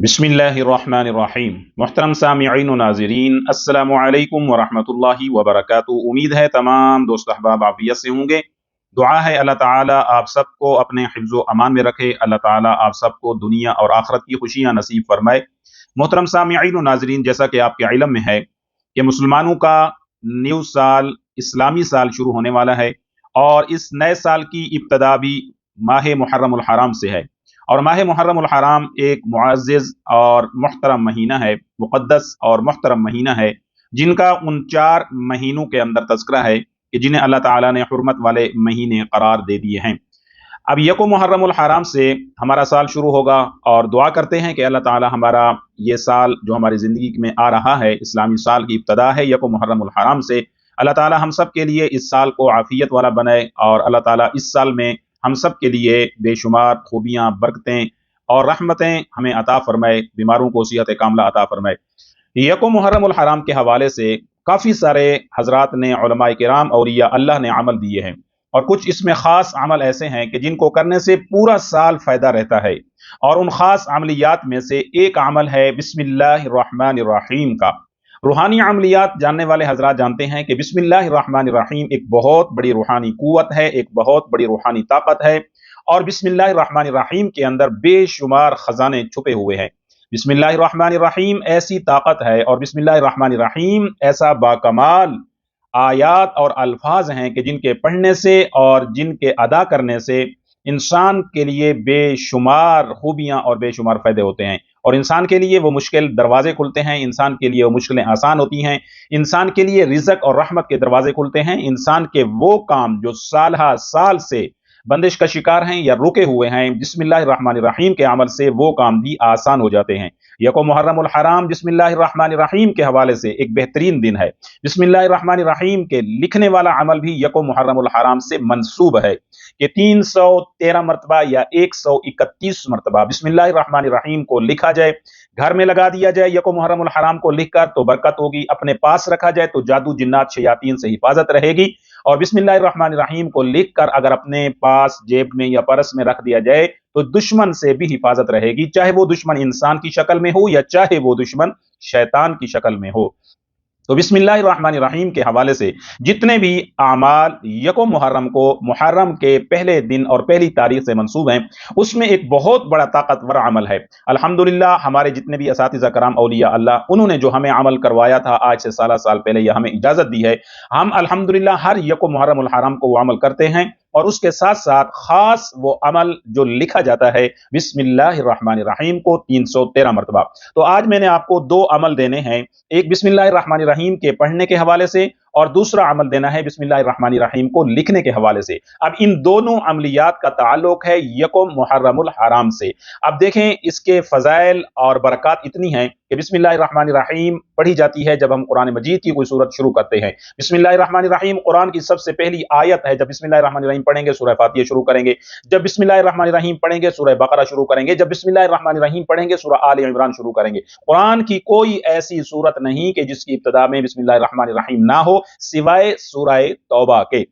बिस्मिल्लाहिर्रहमानिर्रहीम। मोहतरम सामिईन व नाज़रीन, अस्सलामु अलैकुम व रहमतुल्लाहि व बरकातुहू। उम्मीद है तमाम दोस्त अहबाब आफियत से होंगे। दुआ है अल्लाह ताला आप सबको अपने हिफ्ज़ व अमान में रखे। अल्लाह ताला आप सबको दुनिया और आखिरत की खुशियाँ नसीब फरमाए। मोहतरम सामिईन व नाज़रीन, जैसा कि आपके इल्म में है कि मुसलमानों का न्यू साल इस्लामी साल शुरू होने वाला है और इस नए साल की इब्तदा भी माह मुहर्रमुल हराम से है। और माह मुहर्रमुल हराम एक मुअज़्ज़ज़ और मुहतरम महीना है, मुक़द्दस और मुहतरम महीना है, जिनका उन 4 महीनों के अंदर तज़किरा है कि जिन्हें अल्लाह ताला ने हुर्मत वाले महीने करार दे दिए हैं। अब यको मुहर्रमुल हराम से हमारा साल शुरू होगा और दुआ करते हैं कि अल्लाह ताला हमारा ये साल जो हमारी ज़िंदगी में आ रहा है, इस्लामी साल की इब्तदा है यको मुहर्रमुल हराम से, अल्लाह ताला हम सब के लिए इस साल को आफियत वाला बनाए और अल्लाह ताला इस साल में हम सब के लिए बेशुमार खूबियाँ, बरकतें और रहमतें हमें अता फरमाए, बीमारों को सेहत कामला अता फरमाए। यको मुहर्रमुल हराम के हवाले से काफ़ी सारे हजरात ने, उलमाए किराम, औलिया अल्लाह ने अमल दिए हैं और कुछ इसमें ख़ास अमल ऐसे हैं कि जिनको करने से पूरा साल फ़ायदा रहता है। और उन ख़ास अमलियात में से एक अमल है बिस्मिल्लाहिर्रहमानिर्रहीम का। रूहानी अमलियात जानने वाले हजरात जानते हैं कि बिस्मिल्लाहिर्रहमानिर्रहीम एक बहुत बड़ी रूहानी कुव्वत है, एक बहुत बड़ी रूहानी ताकत है और बिस्मिल्लाहिर्रहमानिर्रहीम के अंदर बेशुमार खजाने छुपे हुए हैं। बिस्मिल्लाहिर्रहमानिर्रहीम ऐसी ताकत है और बिस्मिल्लाहिर्रहमानिर्रहीम ऐसा बाकमाल आयात और अल्फाज हैं कि जिनके पढ़ने से और जिनके अदा करने से इंसान के लिए बेशुमार खूबियाँ और बेशुमार फ़ायदे होते हैं और इंसान के लिए वो मुश्किल दरवाजे खुलते हैं, इंसान के लिए वो मुश्किलें आसान होती हैं, इंसान के लिए रिज़्क़ और रहमत के दरवाजे खुलते हैं, इंसान के वो काम जो साल से बंदिश का शिकार हैं या रुके हुए हैं, बिस्मिल्लाहिर्रहमानिर्रहीम के अमल से वो काम भी आसान हो जाते हैं। यको मुहर्रमुल हराम बिस्मिल्लाहिर्रहमानिर्रहीम के हवाले से एक बेहतरीन दिन है। बिस्मिल्लाहिर्रहमानिर्रहीम के लिखने वाला अमल भी यको मुहर्रमुल हराम से मंसूब है कि 313 मरतबा या 131 मरतबा बिस्मिल्लाहिर्रहमानिर्रहीम को लिखा जाए, घर में लगा दिया जाए। यको मुहर्रमुल हराम को लिखकर तो बरकत होगी, अपने पास रखा जाए तो जादू जिन्नात शयातीन से हिफाजत रहेगी। और बिस्मिल्लाहिर्रहमानिर्रहीम को लिखकर अगर अपने पास जेब में या पर्स में रख दिया जाए तो दुश्मन से भी हिफाजत रहेगी, चाहे वो दुश्मन इंसान की शक्ल में हो या चाहे वो दुश्मन शैतान की शक्ल में हो। तो बिस्मिल्लाहिर्रहमानिर्रहीम के हवाले से जितने भी आमाल यको मुहर्रम को, मुहर्रम के पहले दिन और पहली तारीख से मंसूब हैं, उसमें एक बहुत बड़ा ताकतवर अमल है। अल्हम्दुलिल्लाह हमारे जितने भी असातिज़ा कराम, औलिया अल्लाह, उन्होंने जो हमें अमल करवाया था आज से साल पहले, या हमें इजाज़त दी है, हम अल्हम्दुलिल्लाह हर यको मुहर्रमुल हराम को वो अमल करते हैं और उसके साथ साथ खास वो अमल जो लिखा जाता है बिस्मिल्लाहिर्रहमानिर्रहीम को 313 मरतबा। तो आज मैंने आपको 2 अमल देने हैं, एक बिस्मिल्लाहिर्रहमानिर्रहीम के पढ़ने के हवाले से और दूसरा अमल देना है बिस्मिल्लाहिर्रहमानिर्रहीम को लिखने के हवाले से। अब इन दोनों अमलियात का ताल्लुक है यको मुहर्रमुल हराम से। अब देखें इसके फजाइल और बरकत इतनी हैं कि बिस्मिल्लाहिर्रहमानिर्रहीम पढ़ी जाती है जब हम कुरान मजीद की कोई सूरत शुरू करते हैं। बिस्मिल्लाहिर्रहमानिर्रहीम कुरान की सबसे पहली आयत है। जब बिस्मिल्लाहिर्रहमानिर्रहीम पढ़ेंगे सूरह फातिहा शुरू करेंगे, जब बिस्मिल्लाहिर्रहमानिर्रहीम पढ़ेंगे सूरह बकरा शुरू करेंगे, जब बिस्मिल्लाहिर्रहमानिर्रहीम पढ़ेंगे सूरह आल इमरान शुरू करेंगे। कुरान की कोई ऐसी सूरत नहीं कि जिसकी इब्तिदा में बिस्मिल्लाहिर्रहमानिर्रहीम ना हो सिवाय सूरह तौबा के।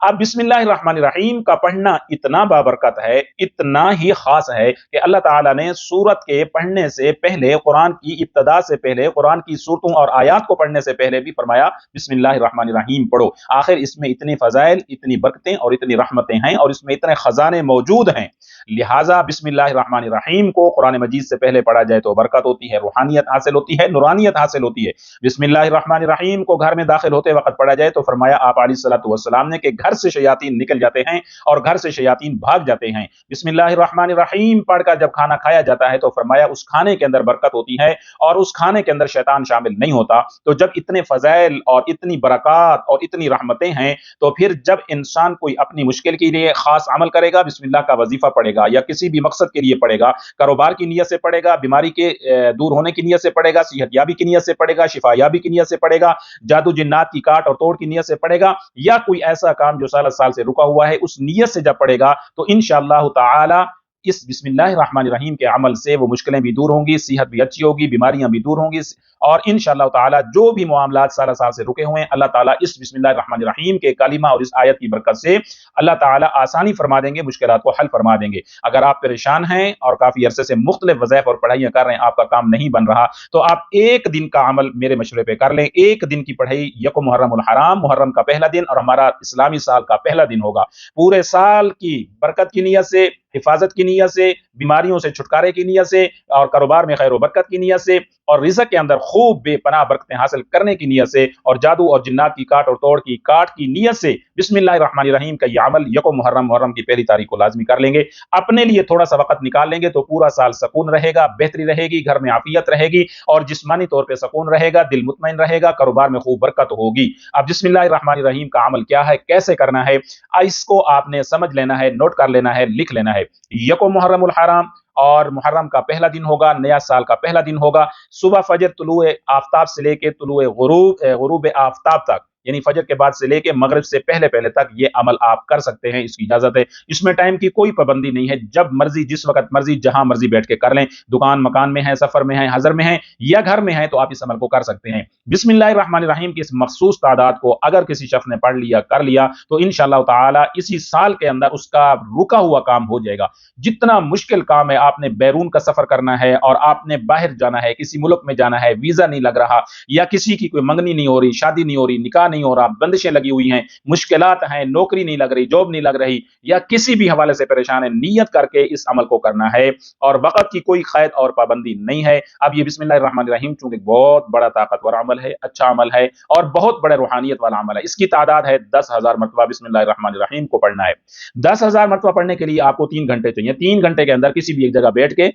अब बिस्मिल्लाहिर्रहमानिर्रहीम का पढ़ना इतना बाबरकत है, इतना ही खास है कि अल्लाह ताला ने सूरत के पढ़ने से पहले, कुरान की इब्तिदा से पहले, कुरान की सूरतों और आयात को पढ़ने से पहले भी फरमाया बिस्मिल्लाहिर्रहमानिर्रहीम पढ़ो। आखिर इसमें इतनी फजाइल, इतनी बरकतें और इतनी रहमतें हैं और इसमें इतने खजाने मौजूद हैं, लिहाजा बिस्मिल्लाहिर्रहमानिर्रहीम को कुरान मजीद से पहले पढ़ा जाए तो बरकत होती है, रूहानियत हासिल होती है, नूरानियत हासिल होती है। बिस्मिल्लाहिर्रहमानिर्रहीम को घर में दाखिल होते वक्त पढ़ा जाए तो फरमाया आप अलैहिस्सलातु वस्सलाम ने कि घर से शयातीन निकल जाते हैं और घर से शयातीन भाग जाते हैं। बिस्मिल्लाहिर्रहमानिर्रहीम पढ़कर जब खाना खाया जाता है तो फरमाया उस खाने के अंदर बरकत होती है और उस खाने के अंदर शैतान शामिल नहीं होता। तो जब इतने फजाइल और इतनी बरकत और इतनी रहमतें हैं तो फिर जब इंसान कोई अपनी मुश्किल के लिए खास अमल करेगा, बिस्मिल्लाह का वजीफा पढ़ेगा या किसी भी मकसद के लिए पढ़ेगा, कारोबार की नियत से पढ़ेगा, बीमारी के दूर होने की नियत से पढ़ेगा, सेहतयाबी की नियत से पढ़ेगा, शिफायाबी की नियत से पढ़ेगा, जादू जिन्नात की काट और तोड़ की नियत से पढ़ेगा, या कोई ऐसा काम जो साल से रुका हुआ है उस नियत से जब पढ़ेगा तो इंशाअल्लाह ताला इस बिस्मिल्लाहिर्रहमानिर्रहीम के अमल से वो मुश्किलें भी दूर होंगी, सेहत भी अच्छी होगी, बीमारियां भी दूर होंगी, और इंशाअल्लाह ताला जो भी मामलात साल साल से रुके हुए हैं, अल्लाह ताला इस बिस्मिल्लाहिर्रहमानिर्रहीम के कलिमा और इस आयत की बरकत से अल्लाह ताला आसानी फरमा देंगे, मुश्किलात को हल फरमा देंगे। अगर आप परेशान हैं और काफी अरसे से मुख्तलिफ वज़ाइफ और पढ़ाइयां कर रहे हैं, आपका काम नहीं बन रहा, तो आप एक दिन का अमल मेरे मशवरे पे कर लें। एक दिन की पढ़ाई यको मुहर्रमुल हराम, मुहर्रम का पहला दिन और हमारा इस्लामी साल का पहला दिन होगा। पूरे साल की बरकत की नीयत से, हिफाजत की नीयत से, बीमारियों से छुटकारे की नीयत से, और कारोबार में खैर व बरकत की नीयत से, और रिज़्क़ के अंदर खूब बेपनाह बरकतें हासिल करने की नीयत से, और जादू और जिन्नात की काट और तोड़ की काट की नीयत से बिस्मिल्लाहिर्रहमानिर्रहीम का यह अमल यको मुहर्रम की पहली तारीख को लाजमी कर लेंगे। अपने लिए थोड़ा सा वक्त निकाल लेंगे तो पूरा साल सुकून रहेगा, बेहतरी रहेगी, घर में आफियत रहेगी, और जिस्मानी तौर पे सुकून रहेगा, दिल मुतमईन रहेगा, कारोबार में खूब बरकत होगी। अब बिस्मिल्लाहिर्रहमानिर्रहीम का अमल क्या है, कैसे करना है, इसको आपने समझ लेना है, नोट कर लेना है, लिख लेना है। यको मुहर्रमुल हराम, और मुहर्रम का पहला दिन होगा, नया साल का पहला दिन होगा। सुबह फजर तुलुए आफताब से लेके तुलुए गुरूब आफताब तक, यानी फजर के बाद से लेके मगरिब से पहले पहले तक ये अमल आप कर सकते हैं, इसकी इजाजत है। इसमें टाइम की कोई पाबंदी नहीं है, जब मर्जी, जिस वक्त मर्जी, जहां मर्जी बैठ के कर लें। दुकान मकान में है, सफर में है, हजर में है, या घर में है, तो आप इस अमल को कर सकते हैं। बिस्मिल्लाहिर्रहमानिर्रहीम की इस मखसूस तादाद को अगर किसी शख्स ने पढ़ लिया, कर लिया, तो इंशाअल्लाह ताला इसी साल के अंदर उसका रुका हुआ काम हो जाएगा। जितना मुश्किल काम है, आपने बैरून का सफर करना है और आपने बाहर जाना है, किसी मुल्क में जाना है, वीजा नहीं लग रहा, या किसी की कोई मंगनी नहीं हो रही, शादी नहीं हो रही, निकाह नहीं हो रहा, बंदिशें लगी हुई हैं, मुश्किलात हैं, नौकरी नहीं लग रही, जॉब नहीं लग रही, या किसी भी हवाले से परेशान है, नियत करके इस अमल को करना है, और वक्त की कोई क़ैद और पाबंदी नहीं है। अब ये बिस्मिल्लाहिर्रहमानिर्रहीम चूंकि बहुत बड़ा ताकतवर अमल है, अच्छा अमल है, और बहुत बड़े रूहानियत वाला अमल है। इसकी तादाद है 10,000 मरतबा बिस्मिल्लाहिर्रहमानिर्रहीम को पढ़ना है। 10,000 मरतबा पढ़ने के लिए आपको 3 घंटे चाहिए। 3 घंटे के अंदर किसी भी एक जगह बैठ के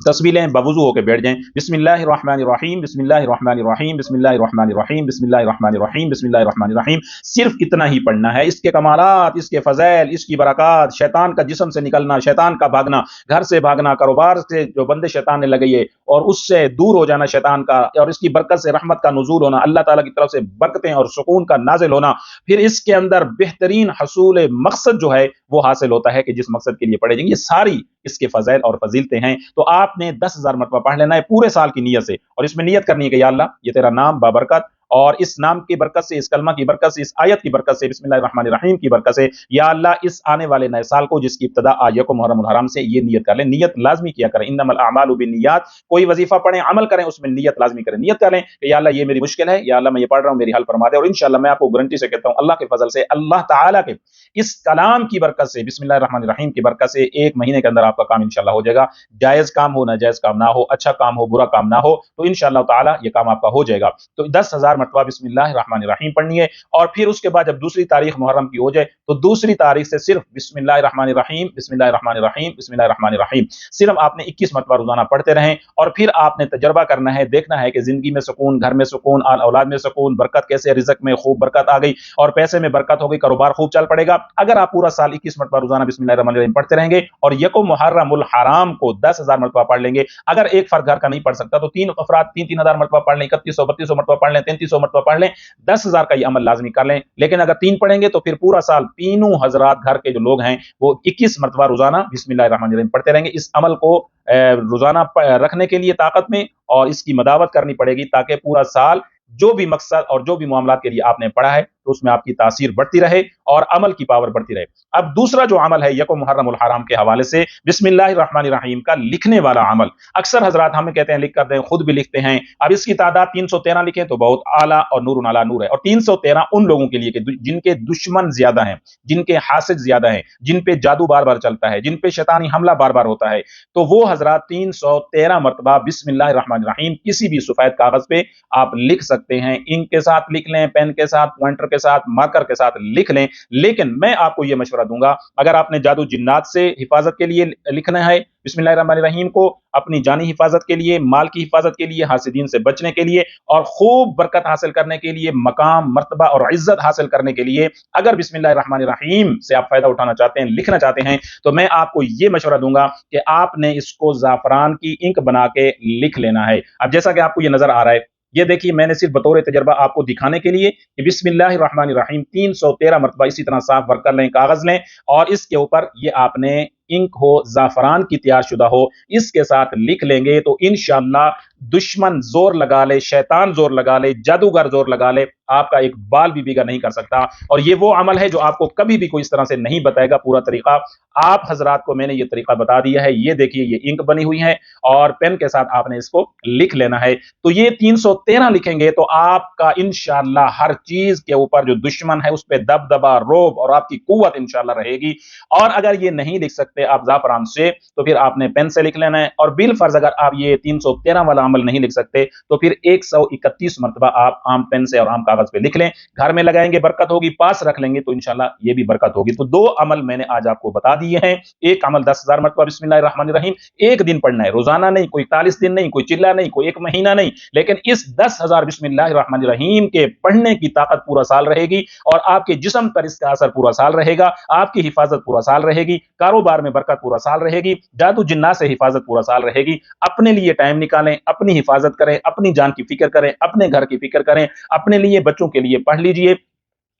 तस्बीह लें, बवुज़ू होकर बैठ जाएं। बिस्मिल्लाहिर्रहमानिर्रहीम, बिस्मिल्लाहिर्रहमानिर्रहीम, बिस्मिल्लाहिर्रहमानिर्रहीम, बिस्मिल्लाहिर्रहमानिर्रहीम, बिस्मिल्लाहिर्रहमानिर्रहीम, सिर्फ इतना ही पढ़ना है। इसके कमालात, इसके फज़ैल, इसकी बरक़ात, शैतान का जिस्म से निकलना, शैतान का भागना, घर से भागना, कारोबार से जो बंदे शैतान ने लगाई है और उससे दूर हो जाना शैतान का, और इसकी बरकत से रहमत का नुज़ूल होना, अल्लाह ताला की तरफ से बरकतें और सुकून का नाज़िल होना। फिर इसके अंदर बेहतरीन हसूल मकसद जो है वो हासिल होता है कि जिस मकसद के लिए पढ़े जाएंगे। ये सारी इसके फज़ैल और फजीलतें हैं। तो आपने 10,000 मरतबा पढ़ लेना है पूरे साल की नीयत से, और इसमें नियत करनी है कि या अल्लाह, ये तेरा नाम बाबरकत, और इस नाम की बरकत से, इस कलमा की बरकत से, इस आयत की बरकत से, बिस्मिल्लाहिर्रहमानिर्रहीम की बरकत से, या अल्लाह इस आने वाले नए साल को जिसकी इब्तिदा आज यको मुहर्रमुल हराम से, ये नियत कर लें। नियत लाजमी किया करें। इन्नमल अमालु बिन्नियात, कोई वजीफा पढ़ें, अमल करें, उसमें नियत लाजमी करें। नियत करें कि या अल्लाह ये मेरी मुश्किल है, या अल्लाह मैं ये पढ़ रहा हूँ, मेरी हल फरमा दे। और इंशाअल्लाह मैं आपको गारंटी से कहता हूँ, अल्लाह के फजल से, अल्लाह ताला के इस कलाम की बरकत से, बिस्मिल्लाहिर्रहमानिर्रहीम की बरकत से, 1 महीने के अंदर आपका काम इंशाअल्लाह हो जाएगा। जायज काम हो, नाजायज काम ना हो, अच्छा काम हो, बुरा काम ना हो, तो इंशाअल्लाह ताला ये काम आपका हो जाएगा। तो 10,000 मरतबा बिस्मिल्लाहिर्रहमानिर्रहीम पढ़नी है, और फिर उसके बाद जब दूसरी तारीख मुहर्रम की हो जाए, तो दूसरी तारीख से सिर्फ बिस्मिल्लाहिर्रहमानिर्रहीम, बिस्मिल्लाहिर्रहमानिर्रहीम, बिस्मिल्लाहिर्रहमानिर्रहीम सिर्फ आपने 21 मरतबा रोजाना पढ़ते रहें। और फिर आपने तजर्बा करना है, देखना है कि जिंदगी में सुकून, घर में सुकून, औलाद में सुकून, बरकत कैसे, रिज़्क़ में खूब बरकत आ गई, और पैसे में बरकत हो गई, कारोबार खूब चल पड़ेगा। अगर आप पूरा साल 21 मरतबा रोजाना बिस्मिल्लाहिर्रहमानिर्रहीम पढ़ते रहेंगे और यको मुहर्रमुल हराम को 10,000 मरतबा पढ़ लेंगे। अगर एक फर्द घर का नहीं पढ़ सकता तो 3 अफराद 3,000 मरतबा पढ़ लें, 3100-3200 मरतबा पढ़ लें, 3300 मरतबा पढ़ लें, 10,000 का ये अमल लाजमी कर लें। लेकिन अगर 3 पढ़ेंगे तो फिर पूरा साल तीनों हजरात घर के जो लोग हैं वो 21 मरतबा रोजाना बिस्मिल्लाहिर्रहमानिर्रहीम पढ़ते रहेंगे। इस अमल को रोजाना रखने के लिए ताकत में, और इसकी मदावत करनी पड़ेगी, ताकि पूरा साल जो भी मकसद और जो भी मामलात के लिए आपने पढ़ा है तो उसमें आपकी तासीर बढ़ती रहे और अमल की पावर बढ़ती रहे। अब दूसरा जो अमल है यको मुहर्रमुल हराम के हवाले से, बिस्मिल्लाहिर्रहमानिर्रहीम का लिखने वाला अमल। अक्सर हजरात हमें कहते हैं लिख कर दें, खुद भी लिखते हैं। अब इसकी तादाद 313 लिखें तो बहुत आला और नूरुन अला नूर है। और 313 उन लोगों के लिए कि जिनके दुश्मन ज्यादा हैं, जिनके हासिद ज्यादा हैं, जिन पे जादू बार बार चलता है, जिन पे शैतानी हमला बार बार होता है, तो वो हजरात 313 मरतबा बिस्मिल्लाहिर्रहमानिर्रहीम किसी भी सफेद कागज पे आप लिख सकते हैं। इंक के साथ लिख लें, पेन के साथ, पॉइंटर के साथ, मार्कर के साथ लिख लें। लेकिन मैं आपको यह मशवरा दूंगा, अगर आपने जादू जिन्नात से हिफाजत के लिए लिखना है बिस्मिल्लाहिर्रहमानिर्रहीम को, अपनी जानी हिफाजत के लिए, माल की हिफाजत के लिए, हासिदीन से बचने के लिए, और खूब बरकत हासिल करने के लिए, मकाम, मर्तबा और इज्जत हासिल करने के लिए, अगर बिस्मिल्लाहिर्रहमानिर्रहीम से आप फायदा उठाना चाहते हैं, लिखना चाहते हैं, तो मैं आपको यह मशवरा दूंगा कि आपने इसको जाफरान की इंक बना के लिख लेना है। अब जैसा कि आपको यह नजर आ रहा है, ये देखिए, मैंने सिर्फ बतौर तजर्बा आपको दिखाने के लिए कि बिस्मिल्लाहिर्रहमानिर्रहीम 313 मरतबा इसी तरह साफ वर्क कर लें, कागज लें, और इसके ऊपर ये आपने इंक हो, ज़ाफ़रान की तैयार शुदा हो, इसके साथ लिख लेंगे तो इंशाअल्लाह दुश्मन जोर लगा ले, शैतान जोर लगा ले, जादूगर जोर लगा ले, आपका एक बाल भी बिगा नहीं कर सकता। और ये वो अमल है जो आपको कभी भी कोई इस तरह से नहीं बताएगा पूरा तरीका। आप हजरात को मैंने ये तरीका बता दिया है। ये देखिए, ये इंक बनी हुई है और पेन के साथ आपने इसको लिख लेना है। तो ये 313 लिखेंगे तो आपका इंशाअल्लाह हर चीज के ऊपर जो दुश्मन है उस पर दबदबा, रोब और आपकी कुव्वत इंशाअल्लाह रहेगी। और अगर ये नहीं लिख सकते आप ज़ाफ़रान से, तो फिर आपने पेन से लिख लेना है। और बिल फर्ज अगर आप ये 313 वाला अमल नहीं लिख सकते तो फिर 131 मरतबा आप आम पेन से और आम कागज पे लिख लें। घर में लगाएंगे बरकत होगी, पास रख लेंगे तो इंशाल्लाह ये भी बरकत होगी। तो 2 अमल मैंने आज आपको बता दिए हैं। एक अमल 10,000 मरतबा बिस्मिल्लाहिर्रहमानिर्रहीम, एक दिन पढ़ना है, रोजाना नहीं, कोई 41 दिन नहीं, कोई चिल्ला नहीं, कोई 1 महीना नहीं, लेकिन इस 10,000 बिस्मिल्लाहिर्रहमानिर्रहीम के पढ़ने की ताकत पूरा साल रहेगी और आपके जिस्म पर इसका असर पूरा साल रहेगा, आपकी हिफाजत पूरा साल रहेगी, कारोबार में बरकत पूरा साल रहेगी, जादू जिन्नात से हिफाजत पूरा साल रहेगी। अपने लिए टाइम निकालें, अपनी हिफाजत करें, अपनी जान की फिक्र करें, अपने घर की फिक्र करें, अपने लिए, बच्चों के लिए पढ़ लीजिए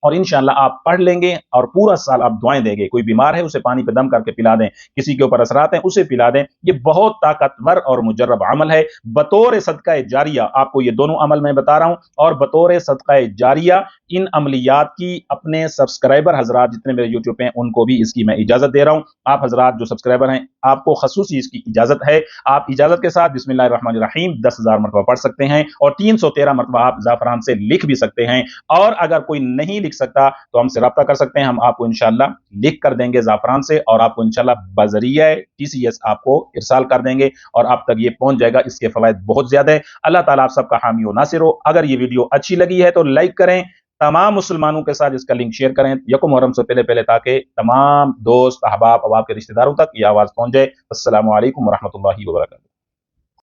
और इंशाअल्लाह आप पढ़ लेंगे और पूरा साल आप दुआएं देंगे। कोई बीमार है उसे पानी पे दम करके पिला दें, किसी के ऊपर असरात हैं उसे पिला दें। ये बहुत ताकतवर और मुजर्रब अमल है। बतौर सदका जारिया आपको ये दोनों अमल मैं बता रहा हूं और बतौर सदका जारिया इन अमलियात की अपने सब्सक्राइबर हजरात जितने मेरे यूट्यूब पे हैं उनको भी इसकी मैं इजाजत दे रहा हूं। आप हजरात जो सब्सक्राइबर हैं आपको खसूसी इसकी इजाजत है। आप इजाजत के साथ बिस्मिल्लाहिर्रहमानिर्रहीम 10,000 मरतबा पढ़ सकते हैं और 313 मरतबा आप ज़ाफ़रान से लिख भी सकते हैं। और अगर कोई नहीं लिख सकता तो हमसे राब्ता कर सकते हैं, हम आपको इंशाअल्लाह लिख कर देंगे ज़ाफ़रान से और आपको इंशाअल्लाह बज़रिया TCS आपको इरसाल कर देंगे और आप तक ये पहुंच जाएगा। इसके फवायद बहुत ज्यादा है। अल्लाह ताला आप सबका हामी और नासिर हो। अगर ये वीडियो अच्छी लगी है तो लाइक करें, तमाम मुसलमानों के साथ इसका लिंक शेयर करें यकुम मुहर्रम से पहले पहले, ताकि तमाम दोस्त, अहबाब और आपके रिश्तेदारों तक ये आवाज पहुंच जाए। अस्सलामु अलैकुम व रहमतुल्लाहि व बरकातहू।